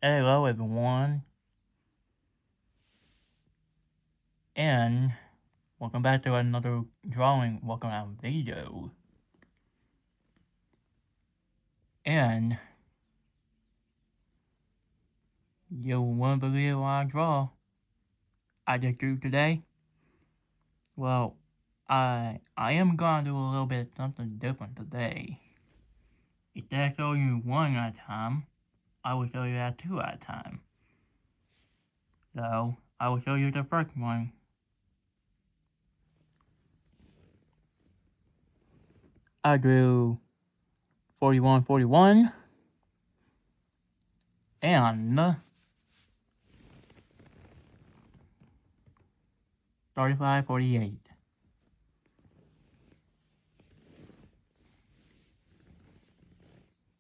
Hello everyone, and welcome back to another drawing welcome out video. And you won't believe what I just drew today. Well, I am gonna do a little bit something different today. Instead of showing you one at a time, I will show you that two at a time. So I will show you the first one. I drew 4141 and 3548.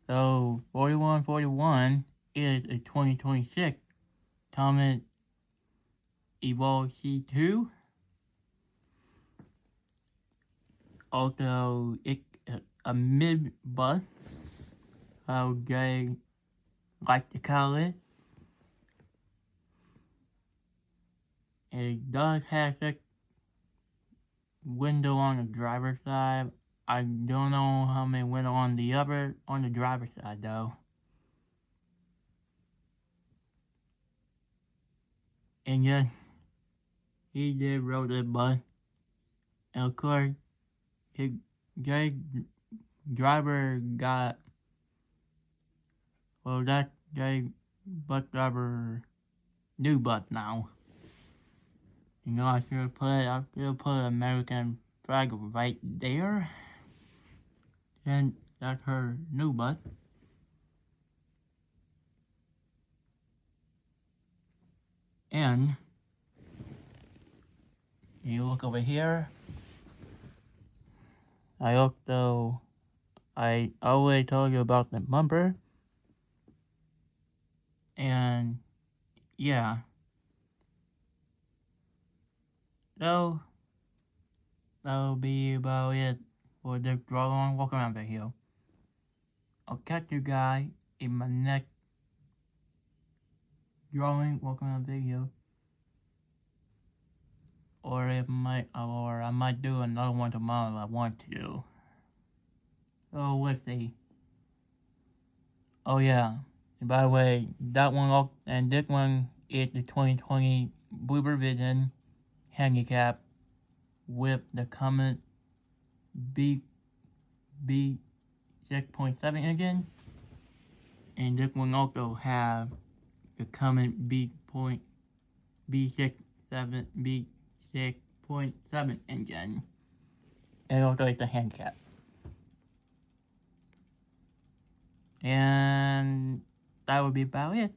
So 4141 is a 2026 Comet Evolve C2. Also, it's a mid-bus, how they like to call it. It does have a window on the driver's side. I don't know how many windows on the driver's side though. And yes, he did roll the bus. And of course, his driver got, well, that bus driver new bus now. You know, I should put American flag right there. And that's her new bus. And you look over here. I already told you about the bumper. And yeah. So that'll be about it for the drawing walk around video. I'll catch you guys in my next drawing walk around video. Or I might do another one tomorrow if I want to. So we'll see. Oh yeah. And by the way, that one and this one is the 2020 Blooper Vision handicap with the Comet B6.7 engine. And this one also have the Comet B6.7 engine. And also it's a handicap. And that would be about it.